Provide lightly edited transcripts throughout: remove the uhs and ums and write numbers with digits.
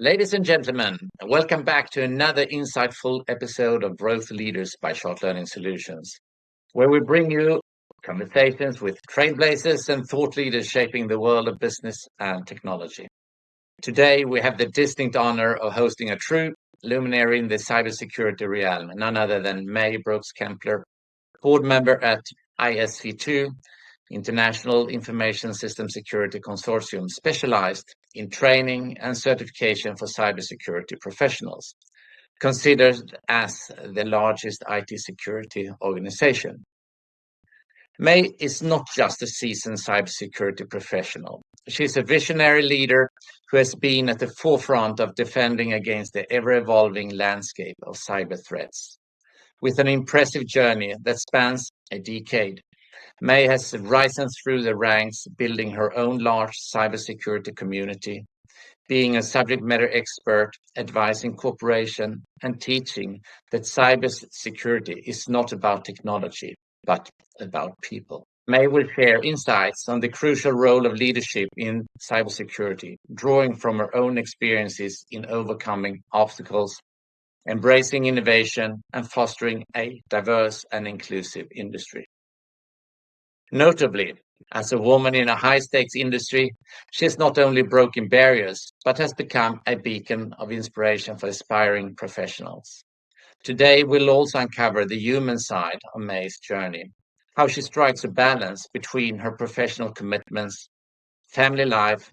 Ladies and gentlemen, welcome back to another insightful episode of Growth Leaders by Short Learning Solutions, where we bring you conversations with trailblazers and thought leaders shaping the world of business and technology. Today, we have the distinct honor of hosting a true luminary in the cybersecurity realm, none other than May Brooks-Kempler, board member at ISV2, International Information System Security Consortium, specialized in training and certification for cybersecurity professionals, considered as the largest IT security organization. May is not just a seasoned cybersecurity professional. She's a visionary leader who has been at the forefront of defending against the ever-evolving landscape of cyber threats. With an impressive journey that spans a decade, May has risen through the ranks, building her own large cybersecurity community, being a subject matter expert, advising corporations, and teaching that cybersecurity is not about technology, but about people. May will share insights on the crucial role of leadership in cybersecurity, drawing from her own experiences in overcoming obstacles, embracing innovation, and fostering a diverse and inclusive industry. Notably, as a woman in a high-stakes industry, she has not only broken barriers, but has become a beacon of inspiration for aspiring professionals. Today, we'll also uncover the human side of May's journey, how she strikes a balance between her professional commitments, family life,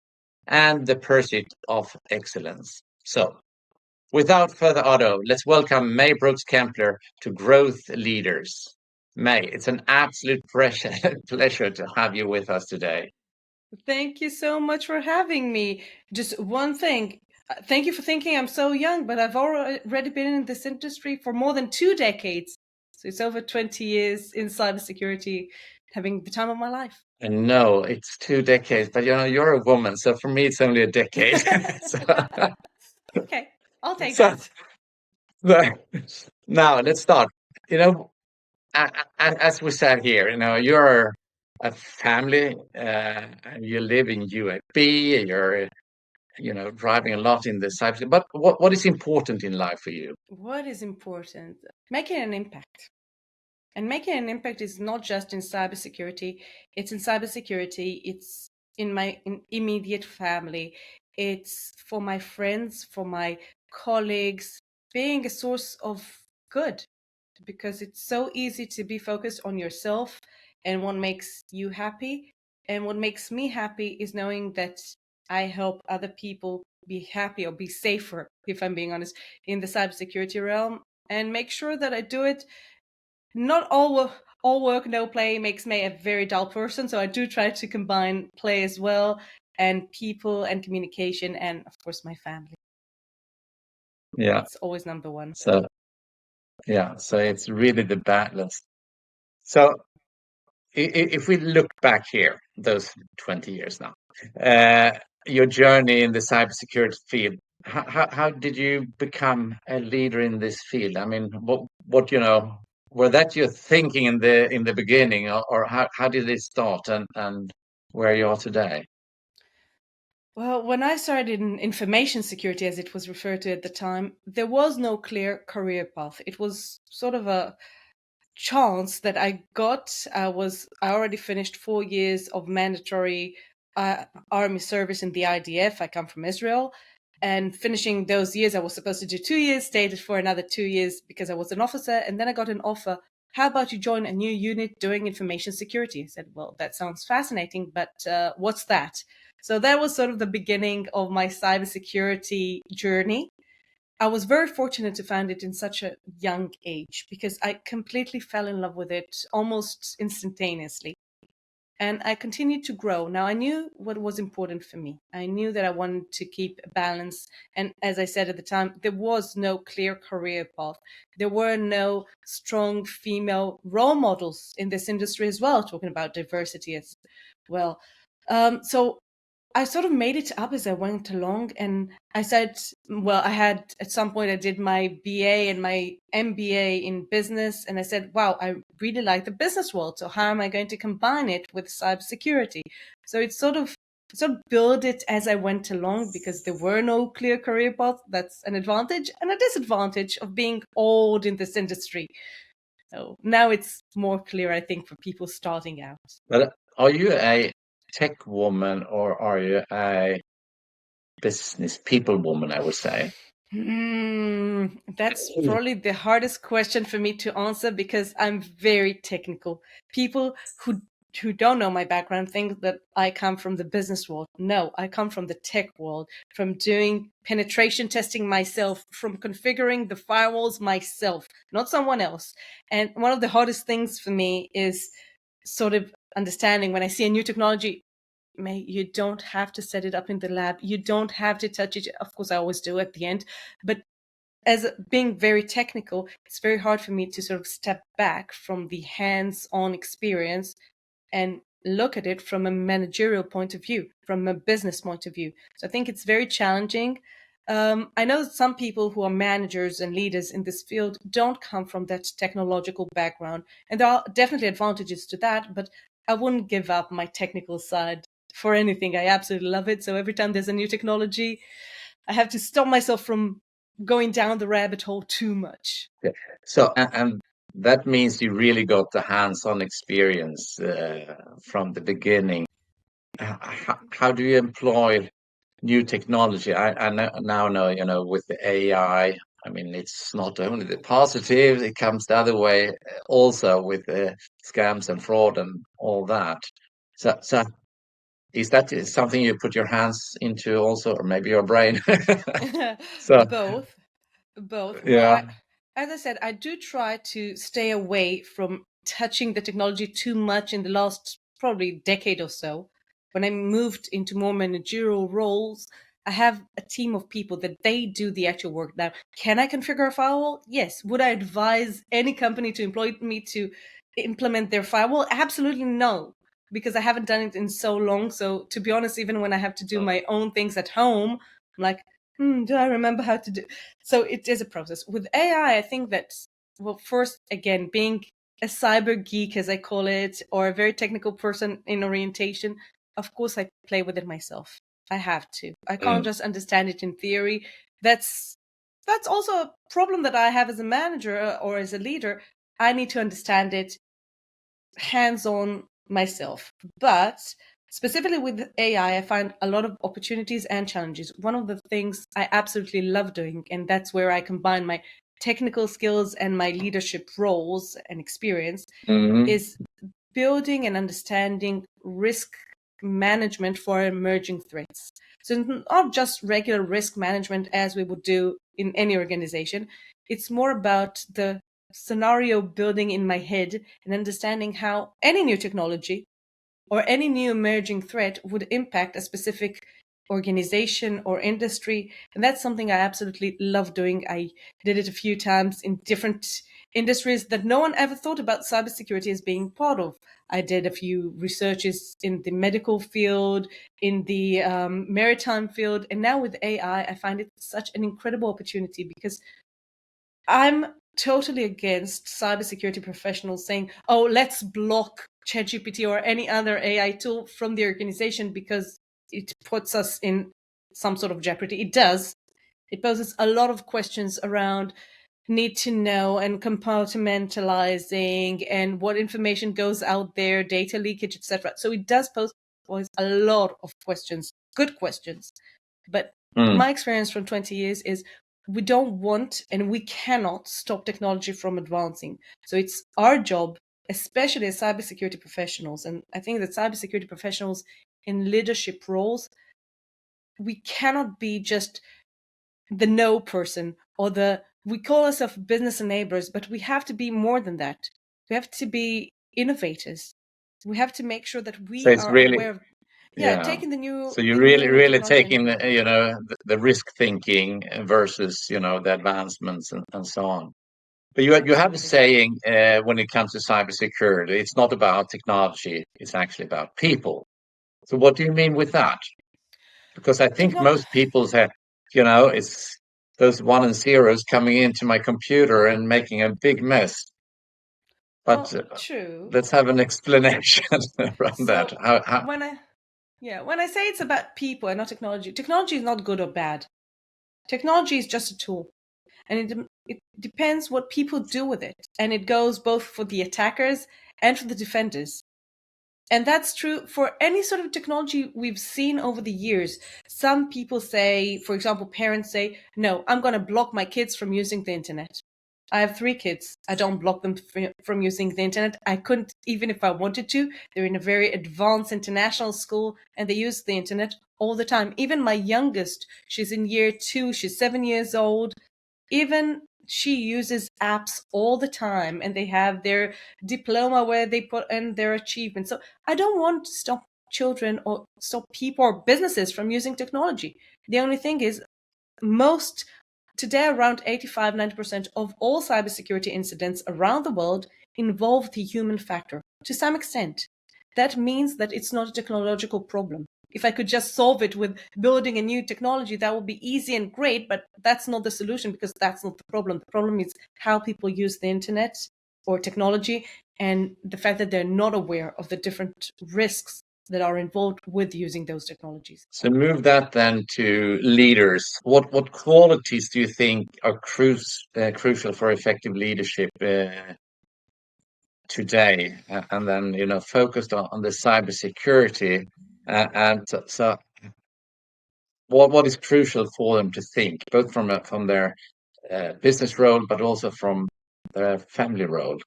and the pursuit of excellence. So, without further ado, let's welcome May Brooks-Kempler to Growth Leaders. May, it's an absolute pleasure to have you with us today. Thank you so much for having me. Just one thing. Thank you for thinking I'm so young, but I've already been in this industry for more than 2 decades. So it's over 20 years in cybersecurity, having the time of my life. And no, it's 2 decades, but you're a woman, so for me it's only a decade. Okay, I'll take so, that. Now let's start. As we said here, you're a family, you live in UAB, you're driving a lot in the cyber. But what is important in life for you? What is important? Making an impact. And making an impact is not just in cybersecurity. It's in cybersecurity. It's in my immediate family. It's for my friends, for my colleagues, being a source of good, because it's so easy to be focused on yourself and what makes you happy. And what makes me happy is knowing that I help other people be happy or be safer, if I'm being honest, in the cybersecurity realm, and make sure that I do it. Not all work, no play makes me a very dull person. So I do try to combine play as well, and people and communication, and of course my family. Yeah, it's always number one. so it's really the balance. So if we look back here, those 20 years now, your journey in the cybersecurity field, how did you become a leader in this field? I mean, what were that your thinking in the beginning, or how did it start, and where you are today? Well, when I started in information security, as it was referred to at the time, there was no clear career path. It was sort of a chance that I got. I already finished 4 years of mandatory army service in the IDF. I come from Israel. And finishing those years, I was supposed to do 2 years, stayed for another 2 years because I was an officer. And then I got an offer. How about you join a new unit doing information security? I said, well, that sounds fascinating, but what's that? So that was sort of the beginning of my cybersecurity journey. I was very fortunate to find it in such a young age because I completely fell in love with it almost instantaneously. And I continued to grow. Now I knew what was important for me. I knew that I wanted to keep a balance. And as I said at the time, there was no clear career path. There were no strong female role models in this industry as well, talking about diversity as well. So I sort of made it up as I went along, and I said, well, I had at some point I did my BA and my MBA in business, and I said, wow, I really like the business world. So how am I going to combine it with cybersecurity? So it's sort of sort of build it as I went along because there were no clear career paths. That's an advantage and a disadvantage of being old in this industry. So now it's more clear, I think, for people starting out. But are you a tech woman or are you a business people woman, I would say? That's probably the hardest question for me to answer because I'm very technical. People who don't know my background think that I come from the business world. No, I come from the tech world, from doing penetration testing myself, from configuring the firewalls myself, not someone else. And one of the hardest things for me is sort of understanding when I see a new technology, you don't have to set it up in the lab. You don't have to touch it. Of course, I always do at the end. But as being very technical, it's very hard for me to sort of step back from the hands-on experience and look at it from a managerial point of view, from a business point of view. So I think it's very challenging. I know that some people who are managers and leaders in this field don't come from that technological background, and there are definitely advantages to that, but I wouldn't give up my technical side for anything. I absolutely love it. So every time there's a new technology, I have to stop myself from going down the rabbit hole too much. So, and that means you really got the hands-on experience from the beginning. How do you employ new technology? I now know, with the AI, I mean, it's not only the positive, it comes the other way also with the scams and fraud and all that. So is that something you put your hands into also, or maybe your brain? So, Both. Both. Well, yeah. as I said, I do try to stay away from touching the technology too much in the last probably decade or so. When I moved into more managerial roles, I have a team of people that they do the actual work. Now, can I configure a firewall? Yes. Would I advise any company to employ me to implement their firewall? Absolutely no, because I haven't done it in so long. So, to be honest, even when I have to do my own things at home, I'm like, do I remember how to do? So it is a process. With AI, I think that, well, first, again, being a cyber geek, as I call it, or a very technical person in orientation, of course, I play with it myself. I have to. I can't Mm. just understand it in theory. That's also a problem that I have as a manager or as a leader. I need to understand it hands-on myself. But specifically with AI, I find a lot of opportunities and challenges. One of the things I absolutely love doing, and that's where I combine my technical skills and my leadership roles and experience, Mhm. is building and understanding risk management for emerging threats. So not just regular risk management as we would do in any organization. It's more about the scenario building in my head and understanding how any new technology or any new emerging threat would impact a specific organization or industry. And that's something I absolutely love doing. I did it a few times in different industries that no one ever thought about cybersecurity as being part of. I did a few researches in the medical field, in the maritime field, and now with AI, I find it such an incredible opportunity because I'm totally against cybersecurity professionals saying, "Oh, let's block ChatGPT or any other AI tool from the organization because it puts us in some sort of jeopardy." It does. It poses a lot of questions around need to know and compartmentalizing and what information goes out there, data leakage, etc. So it does pose a lot of questions, good questions. But Mm. my experience from 20 years is we don't want and we cannot stop technology from advancing. So it's our job, especially as cybersecurity professionals, and I think that cybersecurity professionals in leadership roles, we cannot be just the no person or we call ourselves business enablers, but we have to be more than that. We have to be innovators. We have to make sure that So we it's are really, aware of, yeah, yeah. taking So you're the really, new really technology taking, and the risk thinking versus, the advancements and so on. But you have a absolutely. saying when it comes to cybersecurity, it's not about technology, it's actually about people. So what do you mean with that? Because I think Techno most people say, it's those one and zeros coming into my computer and making a big mess. But Well, true. let's have an explanation around that. So How when I Yeah, when I say it's about people and not technology, technology is not good or bad. Technology is just a tool, and it depends what people do with it, and it goes both for the attackers and for the defenders. And that's true for any sort of technology we've seen over the years. Some people say, for example, parents say, no, I'm going to block my kids from using the internet. I have 3 kids. I don't block them from using the internet. I couldn't, even if I wanted to. They're in a very advanced international school and they use the internet all the time. Even my youngest, she's in year 2, she's 7 years old. Even she uses apps all the time and they have their diploma where they put in their achievements. So I don't want to stop children or stop people or businesses from using technology. The only thing is, most today, around 85-90% of all cybersecurity incidents around the world involve the human factor to some extent. That means that it's not a technological problem. If I could just solve it with building a new technology, that would be easy and great, but that's not the solution because that's not the problem. The problem is how people use the internet or technology and the fact that they're not aware of the different risks that are involved with using those technologies. So move that then to leaders. What qualities do you think are crucial for effective leadership today? And then focused on the cybersecurity. And so what is crucial for them to think, both from their business role, but also from their family role?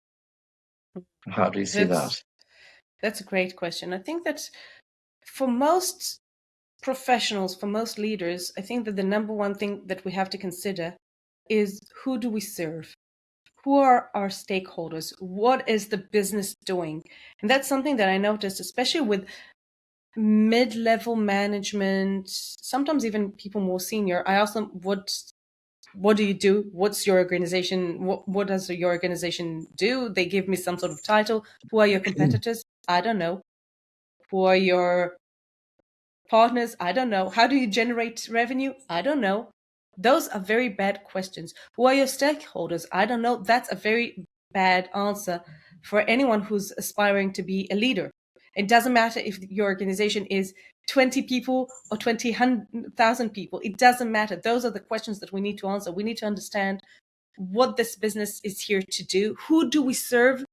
How do you see that? That's a great question. I think that for most professionals, for most leaders, I think that the number one thing that we have to consider is, who do we serve? Who are our stakeholders? What is the business doing? And that's something that I noticed, especially with mid-level management, sometimes even people more senior. I ask them, what do you do? What's your organization? What does your organization do? They give me some sort of title. Who are your competitors? I don't know. Who are your partners? I don't know. How do you generate revenue? I don't know. Those are very bad questions. Who are your stakeholders? I don't know. That's a very bad answer for anyone who's aspiring to be a leader. It doesn't matter if your organization is 20 people or 20,000 people. It doesn't matter. Those are the questions that we need to answer. We need to understand what this business is here to do. Who do we serve?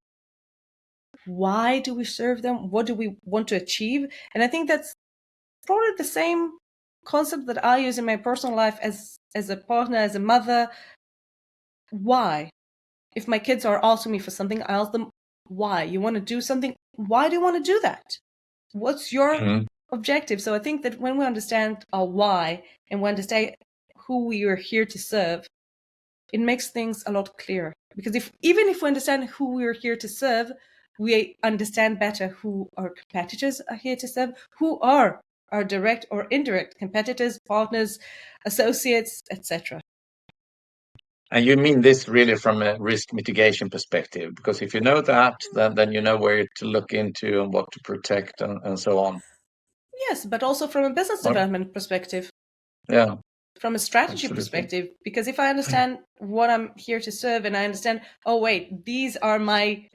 Why do we serve them? What do we want to achieve? And I think that's probably the same concept that I use in my personal life as a partner, as a mother. Why? If my kids are asking me for something, I ask them, why? You want to do something? Why do you want to do that? What's your Mhm. objective? So I think that when we understand our why and we understand who we are here to serve, it makes things a lot clearer. Because even if we understand who we're here to serve, we understand better who our competitors are here to serve, who are our direct or indirect competitors, partners, associates, etc. And you mean this really from a risk mitigation perspective? Because if you know that, then you know where to look into and what to protect and so on. Yes, but also from a business Or, development perspective, yeah, from a strategy absolutely. perspective, because if I understand what I'm here to serve and I understand, oh wait, these are my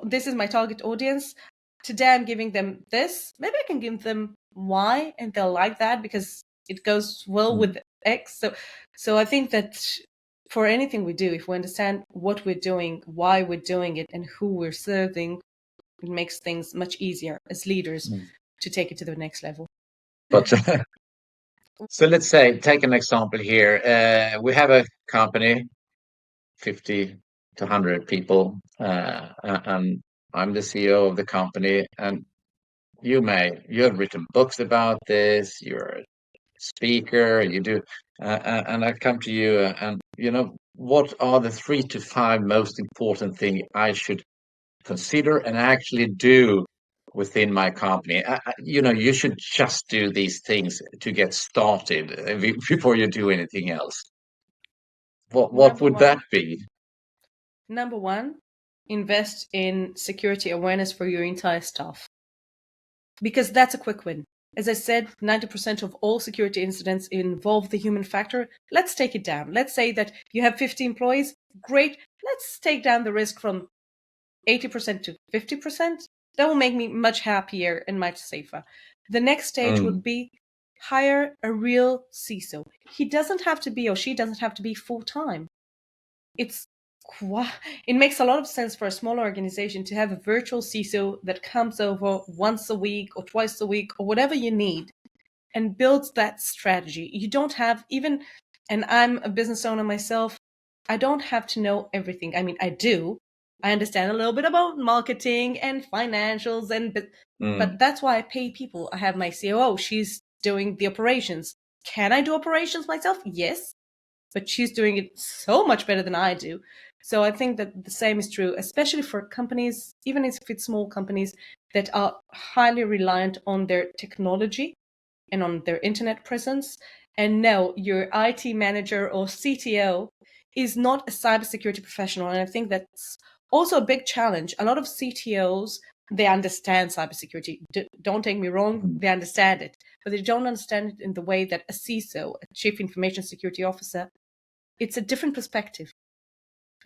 this is my target audience, today I'm giving them this, maybe I can give them Y and they'll like that because it goes well Mm. with X. So I think that for anything we do, if we understand what we're doing, why we're doing it, and who we're serving, it makes things much easier as leaders Mm. to take it to the next level. But so let's say, take an example here. We have a company, 50 to 100 people, and I'm the CEO of the company. And you have written books about this. You're a speaker. You do, and I come to you, and what are the 3 to 5 most important thing I should consider and actually do within my company? You should just do these things to get started before you do anything else. What Number would that one, be? Number one, invest in security awareness for your entire staff because that's a quick win. As I said, 90% of all security incidents involve the human factor. Let's take it down. Let's say that you have 50 employees. Great. Let's take down the risk from 80% to 50%. That will make me much happier and much safer. The next stage would be hire a real CISO. He doesn't have to be, or she doesn't have to be full-time. It makes a lot of sense for a small organization to have a virtual CISO that comes over once a week or twice a week or whatever you need and builds that strategy. You don't have even, and I'm a business owner myself, I don't have to know everything. I mean, I do. I understand a little bit about marketing and financials, but that's why I pay people. I have my COO. She's doing the operations. Can I do operations myself? Yes, but she's doing it so much better than I do. So I think that the same is true, especially for companies, even if it's small companies that are highly reliant on their technology and on their internet presence. And no, your IT manager or CTO is not a cybersecurity professional. And I think that's also a big challenge. A lot of CTOs, they understand cybersecurity. Don't take me wrong, they understand it, but they don't understand it in the way that a CISO, a Chief Information Security Officer, it's a different perspective.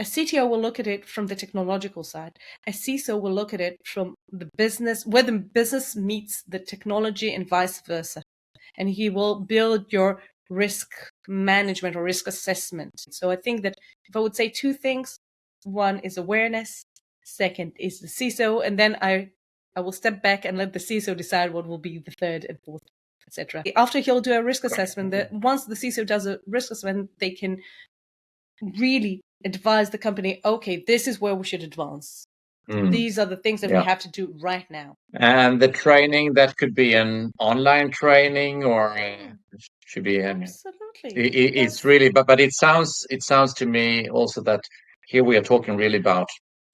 A CTO will look at it from the technological side. A CISO will look at it from the business, where the business meets the technology and vice versa. And he will build your risk management or risk assessment. So I think that if I would say two things, one is awareness, second is the CISO, and then I will step back and let the CISO decide what will be the third and fourth, etc. After he'll do a risk assessment, once the CISO does a risk assessment, they can really advise the company, okay, this is where we should advance. These are the things that we have to do right now. And the training, that could be an online training, or should be absolutely. It's really, but it sounds to me also that here we are talking really about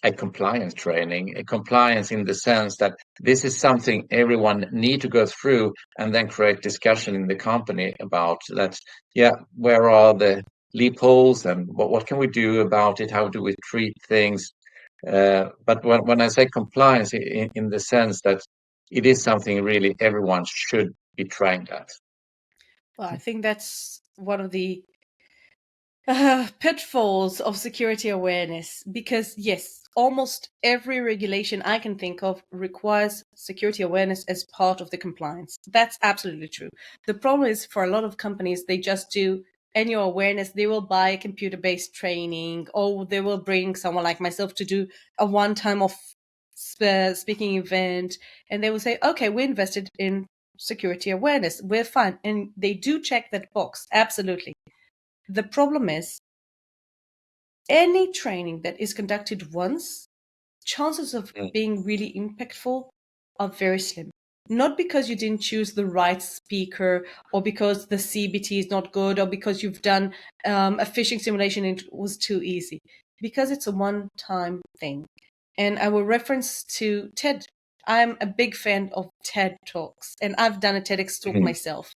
a compliance training, a compliance in the sense that this is something everyone need to go through and then create discussion in the company about that. Yeah, where are the loopholes and what can we do about it? How do we treat things? But when I say compliance, in the sense that it is something really everyone should be trained at. Well, I think that's one of the pitfalls of security awareness, because yes, almost every regulation I can think of requires security awareness as part of the compliance. That's absolutely true. The problem is, for a lot of companies, they just do annual awareness. They will buy computer-based training, or they will bring someone like myself to do a one-time of speaking event, and they will say, okay, we invested in security awareness, we're fine. And they do check that box, absolutely. The problem is, any training that is conducted once, chances of being really impactful are very slim. Not because you didn't choose the right speaker, or because the CBT is not good, or because you've done a phishing simulation and it was too easy. Because it's a one-time thing. And I will reference to TED. I'm a big fan of TED Talks, and I've done a TEDx talk myself.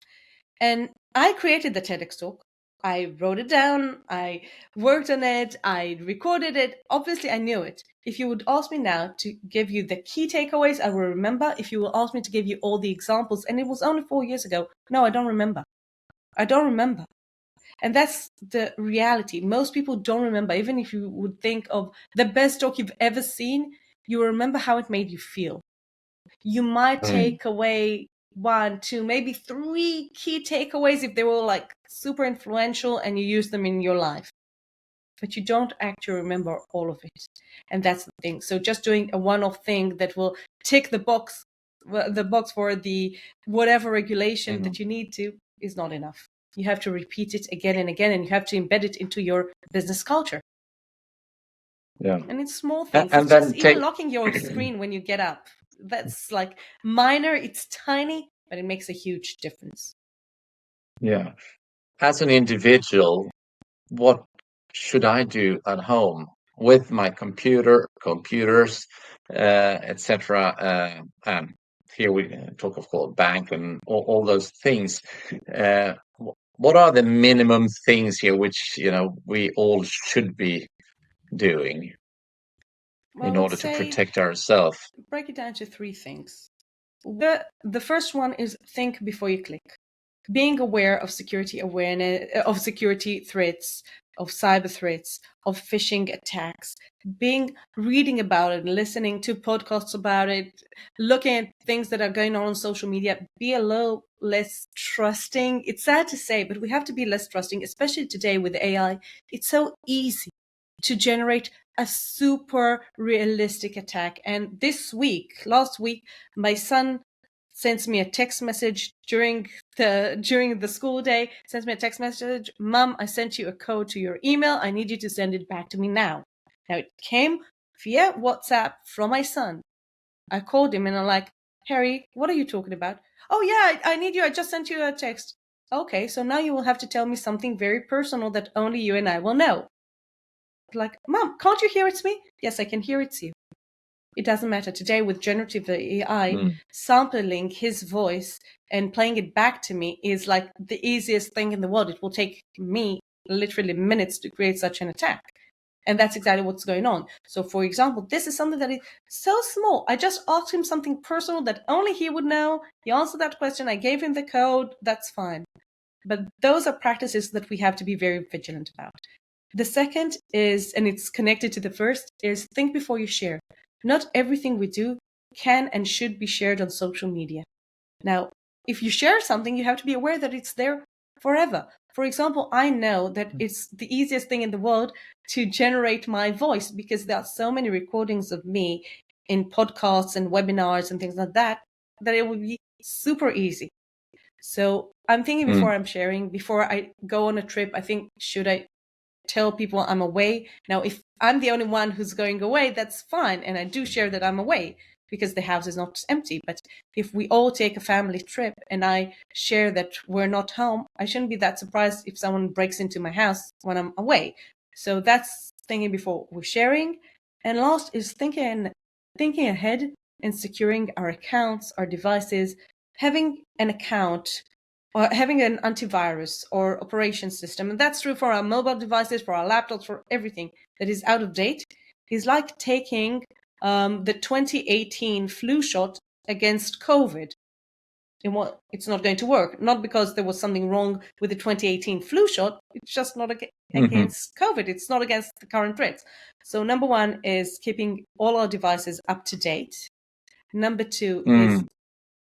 And I created the TEDx talk. I wrote it down, I worked on it, I recorded it. Obviously, I knew it. If you would ask me now to give you the key takeaways, I will remember. If you will ask me to give you all the examples, and it was only 4 years ago, no, I don't remember. I don't remember. And that's the reality. Most people don't remember. Even if you would think of the best talk you've ever seen, you will remember how it made you feel. You might take away 1, 2, maybe 3 key takeaways if they were like super influential and you use them in your life. But you don't actually remember all of it. And that's the thing. So just doing a one-off thing that will tick the box for the whatever regulation that you need to is not enough. You have to repeat it again and again, and you have to embed it into your business culture. Yeah. And it's small things. And it's just even locking your screen when you get up. That's like minor, it's tiny, but it makes a huge difference. Yeah. As an individual, what should I do at home with my computers, etc.? And here we talk, of course, bank and all those things. What are the minimum things here which we all should be doing in order to protect ourselves? Break it down to 3 things. The first one is think before you click. Being aware of security threats, of cyber threats, of phishing attacks, reading about it, listening to podcasts about it, looking at things that are going on social media, be a little less trusting. It's sad to say, but we have to be less trusting, especially today with AI. It's so easy to generate a super realistic attack. And last week, my son sends me a text message during the school day, sends me a text message, "Mom, I sent you a code to your email. I need you to send it back to me now." Now it came via WhatsApp from my son. I called him and I'm like, "Harry, what are you talking about?" "Oh yeah, I need you. I just sent you a text." "Okay, so now you will have to tell me something very personal that only you and I will know." Like, "Mom, can't you hear it's me?" "Yes, I can hear it's you." It doesn't matter. Today with generative AI, sampling his voice and playing it back to me is like the easiest thing in the world. It will take me literally minutes to create such an attack. And that's exactly what's going on. So for example, this is something that is so small. I just asked him something personal that only he would know. He answered that question. I gave him the code. That's fine. But those are practices that we have to be very vigilant about. The second is, and it's connected to the first, is think before you share. Not everything we do can and should be shared on social media. Now, if you share something, you have to be aware that it's there forever. For example, I know that it's the easiest thing in the world to generate my voice because there are so many recordings of me in podcasts and webinars and things like that, that it would be super easy. So I'm thinking before I'm sharing, before I go on a trip, I think, should I tell people I'm away? Now, if I'm the only one who's going away, that's fine. And I do share that I'm away because the house is not empty. But if we all take a family trip and I share that we're not home, I shouldn't be that surprised if someone breaks into my house when I'm away. So that's thinking before we're sharing. And last is thinking ahead and securing our accounts, our devices, having an account or having an antivirus or operation system. And that's true for our mobile devices, for our laptops, for everything that is out of date, is like taking the 2018 flu shot against COVID. It's not going to work. Not because there was something wrong with the 2018 flu shot. It's just not against COVID. It's not against the current threats. So number one is keeping all our devices up to date. Number two is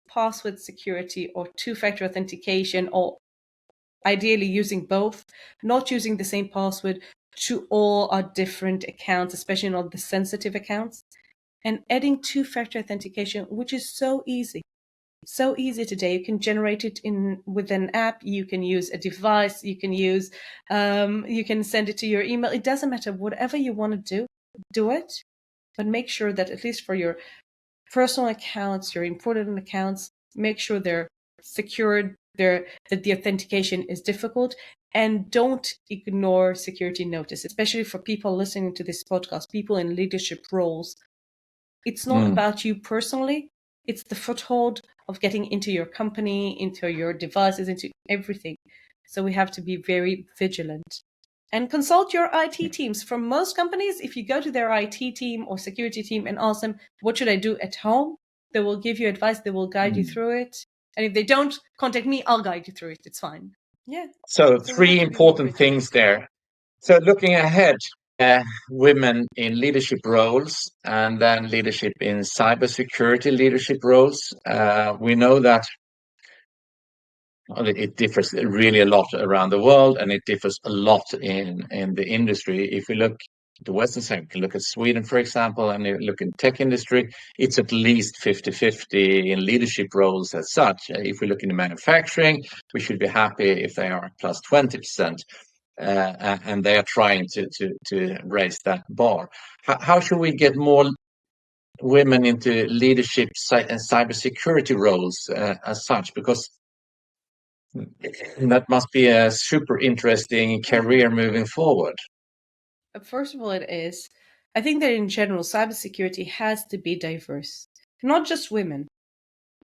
password security or two-factor authentication, or ideally using both, not using the same password to all our different accounts, especially not the sensitive accounts, and adding two-factor authentication, which is so easy. So easy today. You can generate it with an app. You can use a device. You can you can send it to your email. It doesn't matter. Whatever you want to do it. But make sure that at least for your personal accounts, your important accounts, make sure they're secured, that the authentication is difficult, and don't ignore security notice, especially for people listening to this podcast, people in leadership roles. It's not about you personally. It's the foothold of getting into your company, into your devices, into everything. So we have to be very vigilant. And consult your IT teams. For most companies, if you go to their IT team or security team and ask them, what should I do at home? They will give you advice. They will guide you through it. And if they don't, contact me. I'll guide you through it. It's fine. Yeah. So So we have three to be important vigilant. things there. So looking ahead, women in leadership roles and then leadership in cybersecurity leadership roles. We know that it differs really a lot around the world, and it differs a lot in the industry. If we look at the Western side, we can look at Sweden, for example, and you look in tech industry, it's at least 50-50 in leadership roles as such. If we look in the manufacturing, we should be happy if they are plus 20%. And they are trying to raise that bar. How should we get more women into leadership and cybersecurity roles as such? Because that must be a super interesting career moving forward. First of all, it is. I think that in general, cybersecurity has to be diverse, not just women.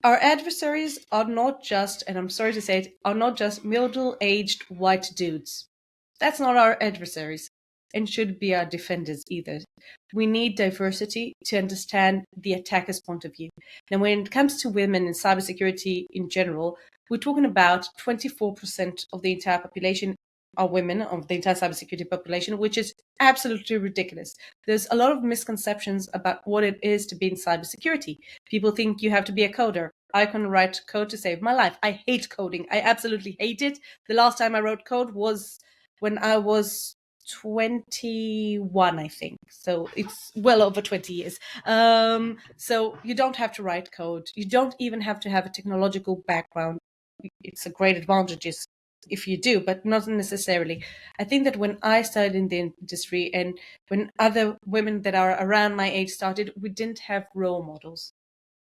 Our adversaries are not just, and I'm sorry to say it, are not just middle-aged white dudes. That's not our adversaries, and should be our defenders either. We need diversity to understand the attacker's point of view. Now, when it comes to women in cybersecurity in general, we're talking about 24% of the entire population are women of the entire cybersecurity population, which is absolutely ridiculous. There's a lot of misconceptions about what it is to be in cybersecurity. People think you have to be a coder. I can write code to save my life. I hate coding. I absolutely hate it. The last time I wrote code was when I was 21, I think. So it's well over 20 years. So you don't have to write code. You don't even have to have a technological background. It's a great advantage if you do, but not necessarily. I think that when I started in the industry and when other women that are around my age started, we didn't have role models.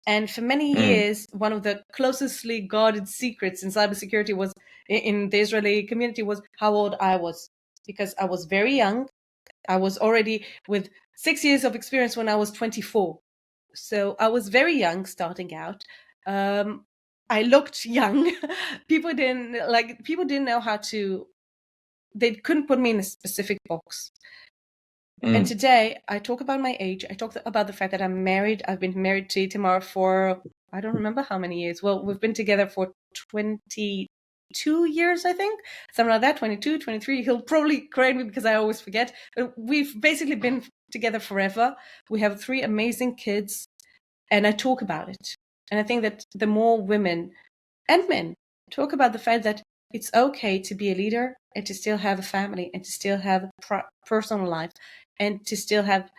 And for many years, one of the closely guarded secrets in cybersecurity was in the Israeli community was how old I was, because I was very young. I was already with 6 years of experience when I was 24. So I was very young starting out. I looked young. People didn't know how to, they couldn't put me in a specific box. And today I talk about my age. I talk about the fact that I'm married. I've been married to Itamar for, I don't remember how many years. Well, we've been together for 22 years, I think. Something like that, 22, 23. He'll probably correct me because I always forget. But we've basically been together forever. We have 3 amazing kids. And I talk about it. And I think that the more women and men talk about the fact that it's okay to be a leader and to still have a family and to still have a personal life and to still have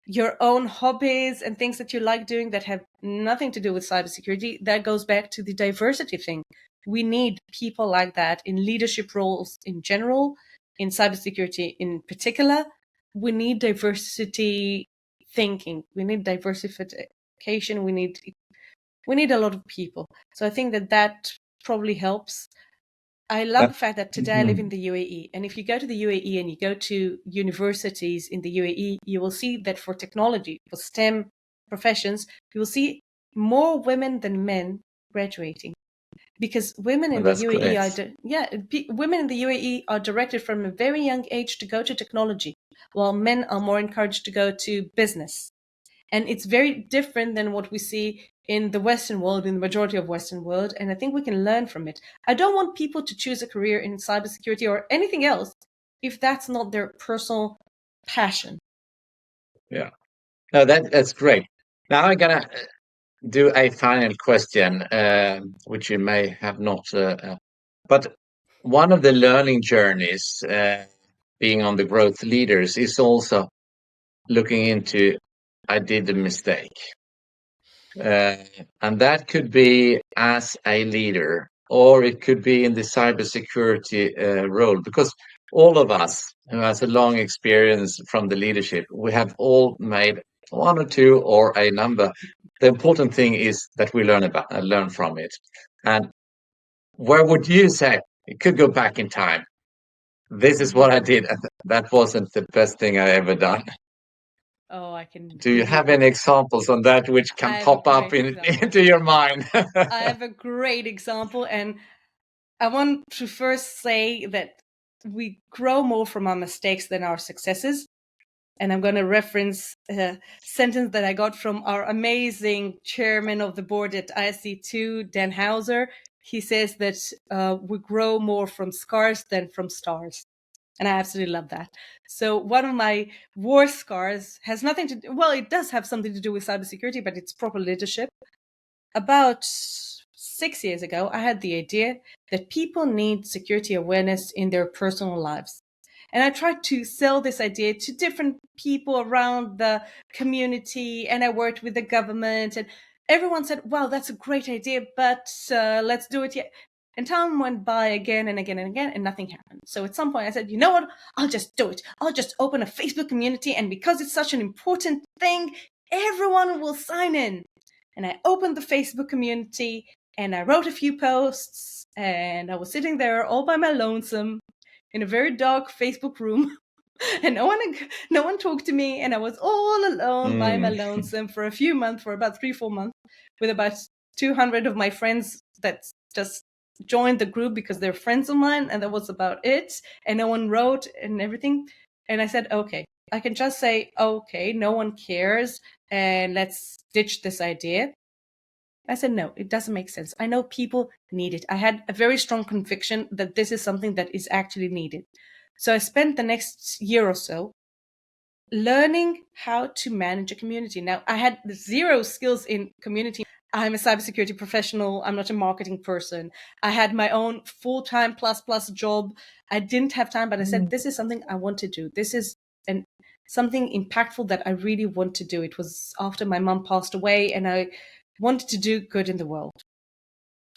your own hobbies and things that you like doing that have nothing to do with cybersecurity, that goes back to the diversity thing. We need people like that in leadership roles in general, in cybersecurity in particular. We need diversity thinking. We need diversification. We need a lot of people. So I think that probably helps. I love the fact that today I live in the UAE. And if you go to the UAE and you go to universities in the UAE, you will see that for technology, for STEM professions, you will see more women than men graduating. Because women in the UAE women in the UAE are directed from a very young age to go to technology, while men are more encouraged to go to business. And it's very different than what we see in the Western world, in the majority of Western world. And I think we can learn from it. I don't want people to choose a career in cybersecurity or anything else if that's not their personal passion. Yeah. No, that's great. Now I'm gonna do a final question, which you may have not, but one of the learning journeys, being on the growth leaders, is also looking into I did a mistake. And that could be as a leader, or it could be in the cybersecurity role, because all of us who has a long experience from the leadership, we have all made 1 or 2 or a number. The important thing is that we learn from it. And where would you say it could go back in time? This is what I did. That wasn't the best thing I ever done. Oh, I can Do you give you. have any examples on that which I can have a pop up great example. into your mind? I have a great example, and I want to first say that we grow more from our mistakes than our successes. And I'm going to reference a sentence that I got from our amazing chairman of the board at ISC2, Dan Hauser. He says that we grow more from scars than from stars. And I absolutely love that. So one of my war scars has nothing to do, well, it does have something to do with cybersecurity, but it's proper leadership. About 6 years ago, I had the idea that people need security awareness in their personal lives. And I tried to sell this idea to different people around the community, and I worked with the government, and everyone said, wow, that's a great idea, but let's do it yet. And time went by again and again and again, and nothing happened. So at some point I said, you know what? I'll just do it. I'll just open a Facebook community, and because it's such an important thing, everyone will sign in. And I opened the Facebook community, and I wrote a few posts, and I was sitting there all by my lonesome in a very dark Facebook room, and no one talked to me, and I was all alone by my lonesome for a few months, for about 3-4 months, with about 200 of my friends that just joined the group because they're friends of mine, and that was about it. And no one wrote and everything. And I said, okay, I can just say, okay, no one cares, and let's ditch this idea. I said, no, it doesn't make sense. I know people need it. I had a very strong conviction that this is something that is actually needed. So I spent the next year or so learning how to manage a community. Now, I had zero skills in community. I'm a cybersecurity professional. I'm not a marketing person. I had my own full-time plus job. I didn't have time, but I said, this is something I want to do. This is something impactful that I really want to do. It was after my mom passed away, and I wanted to do good in the world.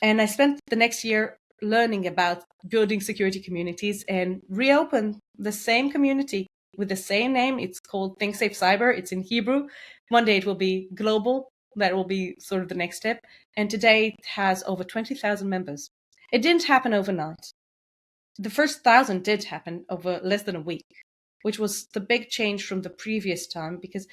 And I spent the next year learning about building security communities and reopened the same community with the same name. It's called Think Safe Cyber. It's in Hebrew. One day it will be global. That will be sort of the next step. And today it has over 20,000 members. It didn't happen overnight. The first 1,000 did happen over less than a week, which was the big change from the previous time, because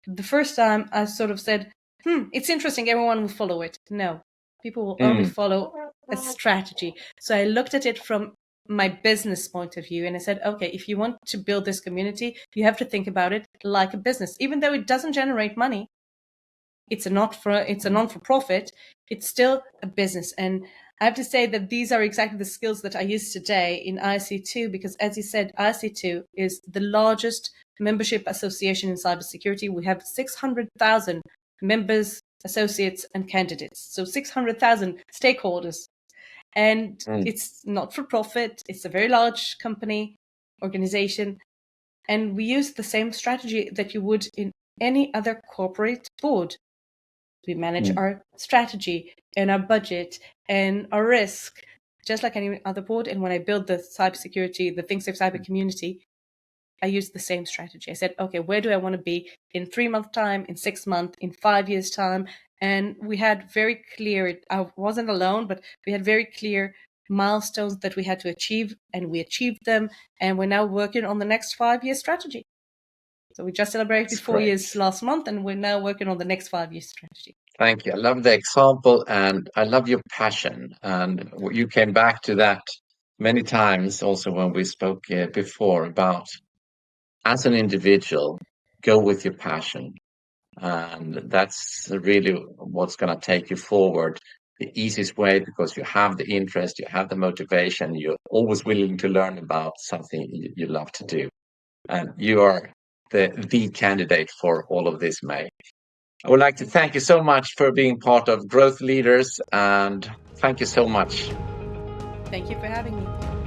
the first time I sort of said, it's interesting, everyone will follow it. No, people will only follow a strategy. So I looked at it from my business point of view, and I said, okay, if you want to build this community, you have to think about it like a business. Even though it doesn't generate money, it's a non-for-profit, it's still a business. And I have to say that these are exactly the skills that I use today in IC2, because as you said, IC2 is the largest membership association in cybersecurity. We have 600,000 members, associates, and candidates. So 600,000 stakeholders. And it's not for profit. It's a very large company, organization. And we use the same strategy that you would in any other corporate board. We manage our strategy and our budget and our risk, just like any other board. And when I built the cybersecurity, the Think Safe Cyber community, I used the same strategy. I said, okay, where do I want to be in 3 months' time, in 6 months, in 5 years' time? And we had very clear, I wasn't alone, but we had very clear milestones that we had to achieve, and we achieved them. And we're now working on the next 5-year strategy. So we just celebrated 4 years last month, and we're now working on the next 5-year strategy. Thank you. I love the example, and I love your passion. And you came back to that many times also when we spoke before about, as an individual, go with your passion. And that's really what's going to take you forward the easiest way, because you have the interest, you have the motivation, you're always willing to learn about something you love to do. And you are the candidate for all of this, May. I would like to thank you so much for being part of Growth Leaders, and thank you so much. Thank you for having me.